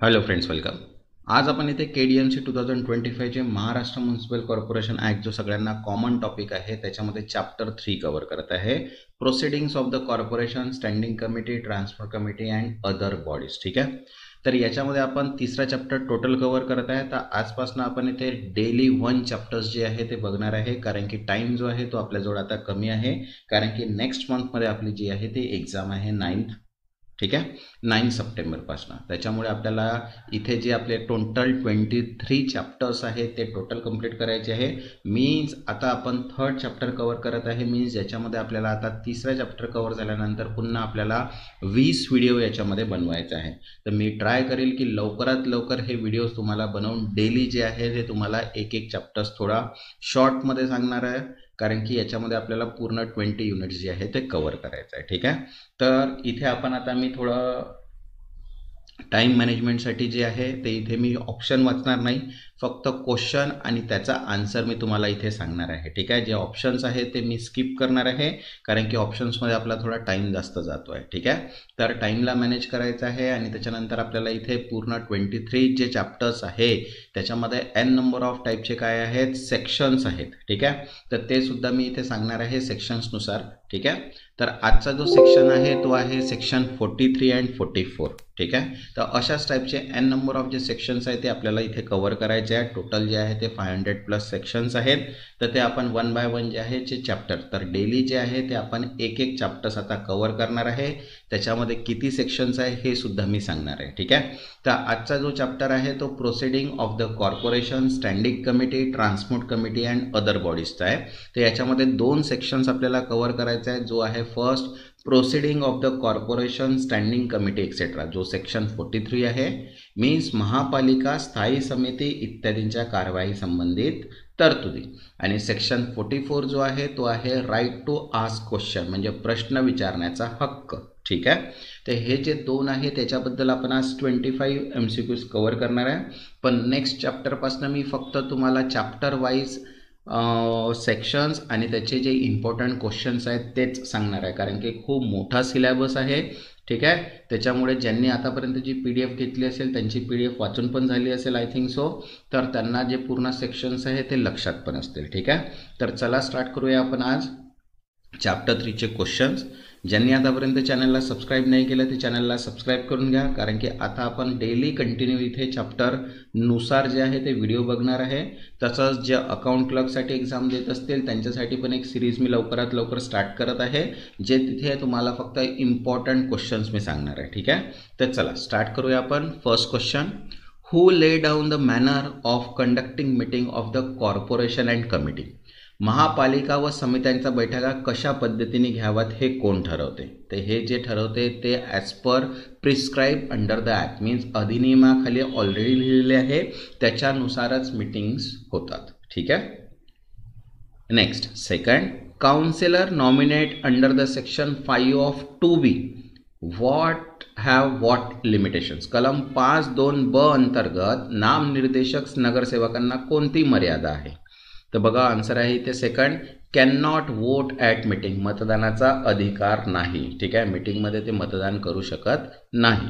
Hello friends, welcome. आज आपण इथे KDMC 2025 चे महाराष्ट्र म्युनिसिपल कॉर्पोरेशन ॲक्ट जो सगळ्यांना कॉमन टॉपिक आहे त्याच्यामध्ये चॅप्टर 3 कव्हर करत आहे. Proceedings of the corporation, standing committee, transfer committee and other bodies. ठीक आहे, तर याच्यामध्ये आपण तिसरा चॅप्टर टोटल कव्हर करत आहे. तर आजपासून आपण इथे डेली 1 चॅप्टर्स जे आहे ते बघणार आहे, कारण की टाइम जो आहे तो आपल्याजवळ आता कमी आहे, कारण की नेक्स्ट मंथमध्ये आपली जी आहे ती एक्झाम आहे 9th. ठीक आहे, 9 सप्टेंबरपासून. त्याच्यामुळे आपल्याला इथे जे आपले टोटल 23 चॅप्टर्स आहेत ते टोटल कंप्लीट करायचे आहे. मीन्स आता आपण थर्ड चॅप्टर कव्हर करत आहे. मीन्स ज्याच्यामध्ये आपल्याला आता तिसरा चॅप्टर कव्हर झाल्यानंतर पुन्हा आपल्याला 20 व्हिडिओ याच्यामध्ये बनवायचे आहे. तर मी ट्राय करेल की लवकरात लवकर हे व्हिडिओज तुम्हाला बनवून डेली जे आहे ते तुम्हाला एक एक चॅप्टर्स थोडा शॉर्टमध्ये सांगणार आहे, कारण की याच्यामध्ये आपल्याला पूर्ण 20 युनिट्स जे आहे ते कव्हर करायचं आहे. ठीक आहे, तर इथे आपण आता मी थोडं टाईम मॅनेजमेंटसाठी जे आहे ते इथे मी ऑप्शन वाचणार नाही, फक्त क्वेश्चन आणि त्याचा आन्सर मी तुम्हाला इथे सांगणार आहे. ठीक आहे, जे ऑप्शन्स आहेत ते मी स्किप करणार आहे, कारण की ऑप्शन्समध्ये आपला थोडा टाईम जास्त जातो आहे. ठीक आहे, तर टाईमला मॅनेज करायचं आहे. आणि त्याच्यानंतर आपल्याला इथे पूर्ण 23 जे चॅप्टर्स आहे त्याच्यामध्ये n नंबर ऑफ टाईपचे काय आहेत, सेक्शन्स आहेत. ठीक आहे, तर ते सुद्धा मी इथे सांगणार आहे सेक्शन्सनुसार. ठीक आहे, तर आजचा जो सेक्शन आहे तो आहे सेक्शन 43 अँड 44. ठीक आहे, तर अशाच टाईपचे n नंबर ऑफ जे सेक्शन्स आहेत ते आपल्याला इथे कव्हर करायचे आहे. टोटल जे आहे ते 500+ सेक्शन्स आहेत. तर ते आपण 1 बाय 1 जे आहे जे चॅप्टर, तर डेली जे आहे ते आपण एक एक चॅप्टर्स आता कव्हर करणार आहे. त्याच्यामध्ये किती सेक्शन्स आहे हे सुद्धा मी सांगणार आहे. ठीक आहे, तर आजचा जो चॅप्टर आहे तो proceeding of the corporation, standing committee, transport committee and other बॉडीजचा आहे. तर याच्यामध्ये 2 सेक्शन्स आपल्याला कव्हर करायचे आहेत. जो आहे first proceeding of the corporation, standing committee etcetera, जो सेक्शन 43 आहे. मीन्स महापालिका, स्थायी समिती इत्यादींच्या कारवाई संबंधित तरतुदी. आणि सेक्शन 44 जो आहे तो आहे राईट टू आस्क क्वेश्चन, म्हणजे प्रश्न विचारण्याचा हक्क. ठीक आहे, तर हे जे 2 आहे त्याच्याबद्दल आपण आज 25 MCQs कव्हर करणार आहे. पण नेक्स्ट चॅप्टरपासून मी फक्त तुम्हाला चॅप्टर वाईज सेक्शन्स आणि त्याचे जे इम्पॉर्टंट क्वेश्चन्स आहेत तेच सांगणार आहे, कारण की खूप मोठा सिलेबस आहे. ठीक आहे, त्याच्यामुळे ज्यांनी आतापर्यंत जी PDF घेतली असेल त्यांची PDF वाचून पण झाली असेल, आय थिंक सो, तर त्यांना जे पूर्ण सेक्शन्स आहे ते लक्षात पण असतील. ठीक आहे, तर चला स्टार्ट करूया आपण आज चॅप्टर 3चे क्वेश्चन्स. ज्यांनी आतापर्यंत चॅनलला सबस्क्राईब नाही केलं ते चॅनलला सबस्क्राईब करून घ्या, कारण की आता आपण डेली कंटिन्यू इथे चॅप्टरनुसार जे आहे ते व्हिडिओ बघणार आहे. तसंच जे अकाउंट क्लर्कसाठी एक्झाम देत असतील त्यांच्यासाठी पण एक सिरीज मी लवकरात लवकर स्टार्ट करत आहे, जे तिथे तुम्हाला फक्त इम्पॉर्टंट क्वेश्चन्स मी सांगणार आहे. ठीक आहे, तर चला स्टार्ट करूया आपण. फर्स्ट क्वेश्चन, हू ले down the manner of conducting meeting of the corporation and committee. महापालिका व समित्यांच्या बैठका कशा पद्धतीने घ्याव्यात हे कोण ठरवते. तर हे जे ठरवते ते as per prescribe under the act, means अधिनियमाखाली ऑलरेडी लिहिलेले आहे, त्याच्यानुसारच मीटिंग्स होतात. ठीक आहे, next second, councillor nominate under the section 5 of 2B what have what limitations. कलम 5(2)(ब) अंतर्गत नामनिर्देशक नगरसेवकांना कोणती मर्यादा आहे. तर बघा आन्सर आहे इथे second, can not vote at meeting, मतदानाचा अधिकार नाही. ठीक आहे, मीटिंगमध्ये ते मतदान करू शकत नाही.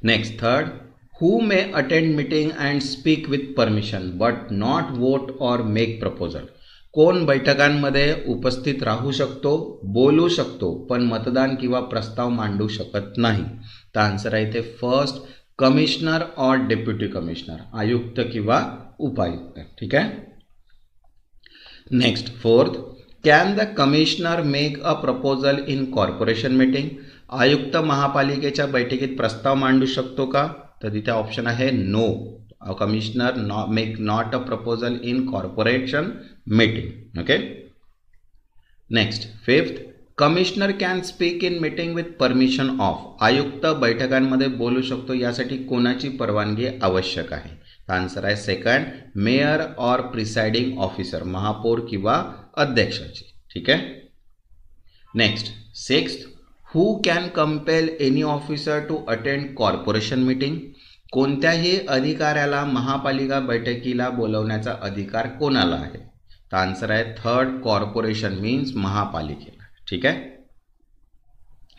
Next third, who may attend meeting and speak with permission but not vote or make proposal. कोण बैठकांमध्ये उपस्थित राहू शकतो, बोलू शकतो, पण मतदान किंवा प्रस्ताव मांडू शकत नाही. तर आन्सर आहे इथे फर्स्ट, कमिशनर और डेप्युटी कमिशनर, आयुक्त किंवा उपायुक्त. ठीक आहे, next fourth, can the commissioner make a proposal in corporation meeting. आयुक्त महापालिकेच्या बैठकीत प्रस्ताव मांडू शकतो का. तर तिथे ऑप्शन आहे no, commissioner make not a proposal in corporation meeting. Okay, next fifth, commissioner can speak in meeting with permission of. आयुक्त बैठकांमध्ये बोलू शकतो, यासाठी कोणाची परवानगी आवश्यक आहे. आन्सर आहे सेकंड, मेयर और प्रिसाइडिंग ऑफिसर, महापौर किंवा अध्यक्षाची. ठीक आहे, next sixth, who can compel any officer to attend corporation meeting. कोणत्याही अधिकाऱ्याला महापालिका बैठकीला बोलवण्याचा अधिकार कोणाला आहे. तर आन्सर आहे थर्ड, कॉर्पोरेशन मीन्स महापालिकेला. ठीक आहे,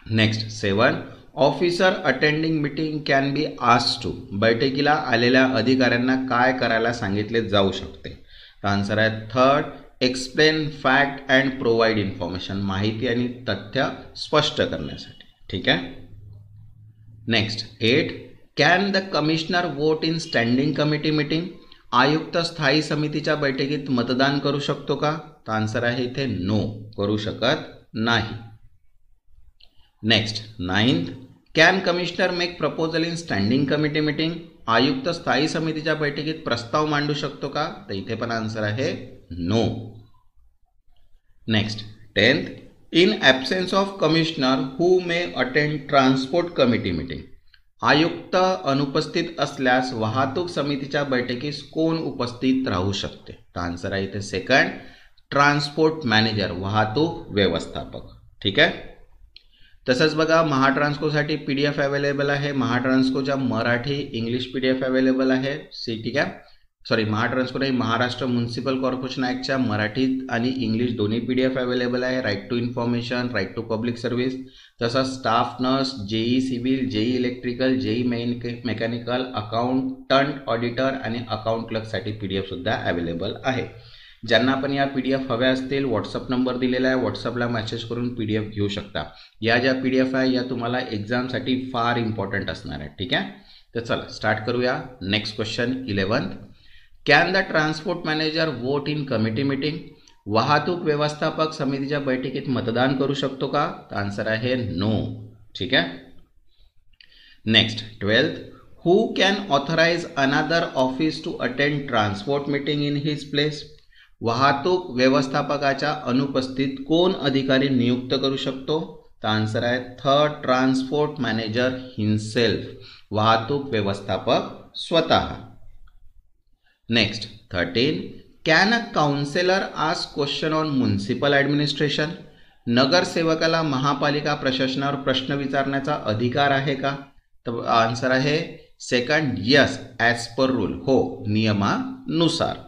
next seven, officer attending meeting can be asked to, बैठकीला आलेल्या अधिकाऱ्यांना काय करायला सांगितले जाऊ शकते? तर आन्सर आहे third, explain fact and provide information, माहिती आणि तथ्य स्पष्ट करण्यासाठी. ठीक आहे. Next 8, can the commissioner vote in standing committee meeting, आयुक्त स्थायी समितीच्या बैठकीत मतदान करू शकतो का? तर आन्सर आहे इथे नो, करू शकत नाही. Next 9th, can commissioner make proposal in standing committee meeting, आयुक्त स्थायी समितीच्या बैठकीत प्रस्ताव मांडू शकतो का? तर इथे पण आन्सर आहे no. Next 10th, in absence of commissioner who may attend transport committee meeting, आयुक्त अनुपस्थित असल्यास वाहतूक समितीच्या बैठकीस कोण उपस्थित राहू शकते? तर आन्सर आहे इथे सेकंड, ट्रान्सपोर्ट मॅनेजर, वाहतूक व्यवस्थापक. ठीक आहे. तसंच बघा महाट्रान्सकोसाठी PDF अवेलेबल आहे. महाट्रान्सकोच्या मराठी इंग्लिश PDF अवेलेबल आहे. ठीक आहे. सॉरी, महाट्रान्सको नाही, महाराष्ट्र म्युनिसिपल कॉर्पोरेशन ॲक्टच्या मराठीत आणि इंग्लिश दोन्ही PDF अवेलेबल आहे. Right to information, right to public service, तसंच staff nurse, JEE civil, JEE electrical, JEE mechanical, accountant auditor आणि अकाउंट क्लर्कसाठी PDF सुद्धा अवेलेबल आहे. ज्यांना पण या PDF हव्या असतील, व्हॉट्सअप नंबर दिलेला आहे, व्हॉट्सअपला मेसेज करून PDF घेऊ शकता. या ज्या PDF आहे या तुम्हाला एक्झामसाठी फार इम्पॉर्टंट असणार आहे. ठीक आहे. तर चला स्टार्ट करूया. Next question 11th, can the transport manager vote in committee meeting, वाहतूक व्यवस्थापक समितीच्या बैठकीत मतदान करू शकतो का? तर आन्सर आहे नो. ठीक आहे. Next 12th, who can authorise another office to attend transport meeting in his place, वाहतूक व्यवस्थापकाच्या अनुपस्थित कोण अधिकारी नियुक्त करू शकतो? तर आन्सर आहे थर्ड, ट्रान्सपोर्ट मॅनेजर हिमसेल्फ, वाहतूक व्यवस्थापक स्वतः. Next 13, can a councillor ask question on municipal administration, नगरसेवकाला महापालिका प्रशासनावर प्रश्न विचारण्याचा अधिकार आहे का? तर आन्सर आहे second, yes, as per rule, हो, नियमानुसार.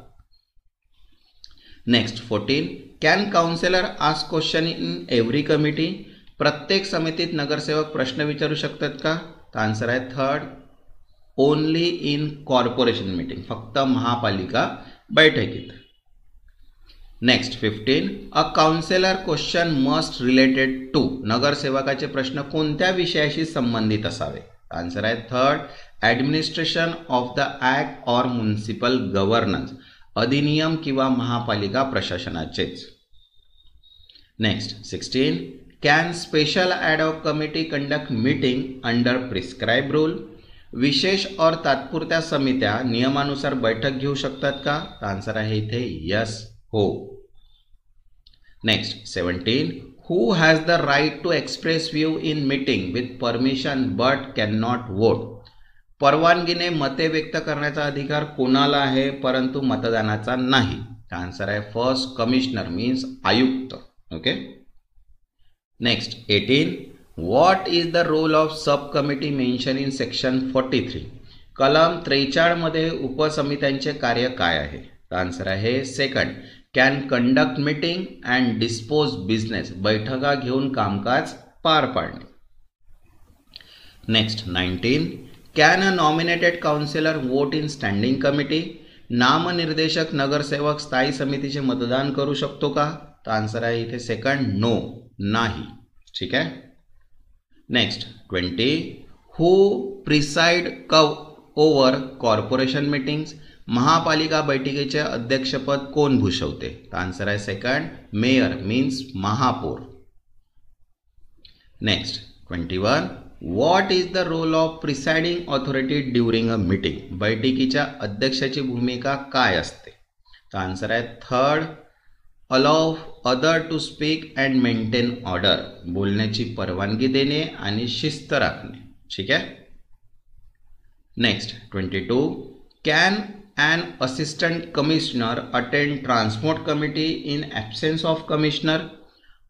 Next 14, can counsellor ask question in every committee, प्रत्येक समितीत नगरसेवक प्रश्न विचारू शकतात का? तर आन्सर आहे third, only in corporation meeting, फक्त महापालिका बैठकीत. Next 15, a councillor question must related to, नगरसेवकाचे प्रश्न कोणत्या विषयाशी संबंधित असावे? आन्सर आहे third, administration of the act or municipal governance, अधिनियम किंवा महापालिका प्रशासनाचेच. Next 16, can special ad hoc committee conduct meeting under prescribe rule, विशेष और तात्पुरत्या समित्या नियमानुसार बैठक घेऊ शकतात का? तर आन्सर आहे इथे यस, हो. Next 17, who has the right to express view in meeting with permission but can not vote, परवानगीने मते व्यक्त करण्याचा अधिकार कोणाला आहे परंतु मतदानाचा नाही? आन्सर आहे फर्स्ट, कमिशनर मीन्स आयुक्त. Okay. Next 18, what is the role of sub committee mention in section 43, कलम 43 मध्ये उपसमित्यांचे कार्य काय आहे? आन्सर आहे second, can conduct meeting and dispose business, बैठका घेऊन कामकाज पार पाडणे. Next 19, can a nominated councillor vote in standing committee, नामनिर्देशक नगरसेवक स्थायी समितीचे मतदान करू शकतो का? तर आन्सर आहे इथे सेकंड, नो, नाही. ठीक आहे. Next 20, who preside over corporation meetings, महापालिका बैठकीचे अध्यक्षपद कोण भूषवते? तर आन्सर आहे सेकंड, मेयर मीन्स महापौर. Next 21, what is the role of presiding authority during a meeting, बैठकीच्या अध्यक्षाची भूमिका काय असते? तर आन्सर आहे third, allow other to speak and maintain order, बोलण्याची परवानगी देणे आणि शिस्त राखणे. ठीक आहे. Next 22, can an assistant commissioner attend transport committee in absence of commissioner,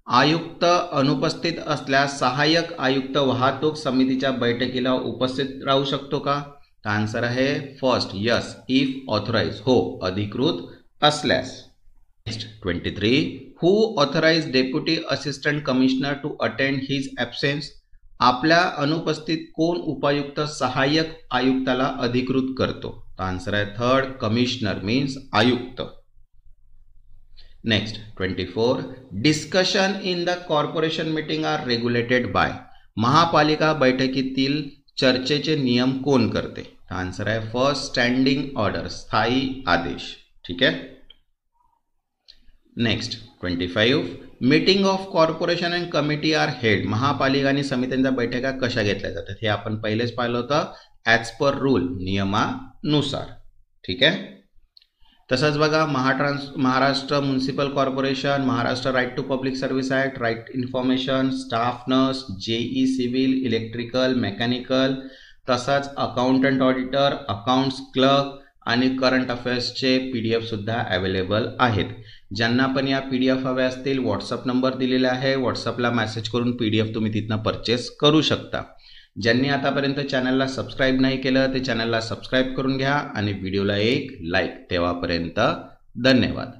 आयुक्त अनुपस्थित असल्यास सहाय्यक आयुक्त वाहतूक समितीच्या बैठकीला उपस्थित राहू शकतो का? तर आन्सर आहे फर्स्ट, यस, इफ ऑथराइज, हो, अधिकृत असल्यास. Next 23, who authorise deputy assistant commissioner to attend his absence, आपल्या अनुपस्थित कोण उपायुक्त सहाय्यक आयुक्ताला अधिकृत करतो? तर आन्सर आहे थर्ड, कमिशनर मीन्स आयुक्त. Next 24, discussion in the corporation meeting are regulated by. महापालिका बैठकीतील चर्चेचे नियम कोण करते? आन्सर आहे फर्स्ट, स्टँडिंग ऑर्डर, स्थायी आदेश. ठीक आहे. Next 25, meeting of corporation and committee are held. महापालिका आणि समित्यांच्या बैठका कशा घेतल्या जातात? हे आपण पहिलेच पाहिलं होतं, ॲज पर रूल, नियमानुसार. ठीक आहे. तसंच बघा, Maharashtra municipal corporation, Maharashtra right to public service act, right information, staff nurse, JE civil, electrical, mechanical, तसंच अकाउंटंट ऑडिटर, अकाउंट्स क्लर्क आणि करंट अफेअर्सचे PDF सुद्धा अवेलेबल आहेत. ज्यांना पण या PDF हव्या असतील, व्हॉट्सअप नंबर दिलेला आहे, व्हॉट्सअपला मेसेज करून PDF तुम्ही तिथनं परचेस करू शकता. ज्यांनी आतापर्यंत चॅनलला सबस्क्राईब नाही केलं ते चॅनलला सबस्क्राईब करून घ्या आणि व्हिडिओला एक लाईक. तेव्हापर्यंत धन्यवाद.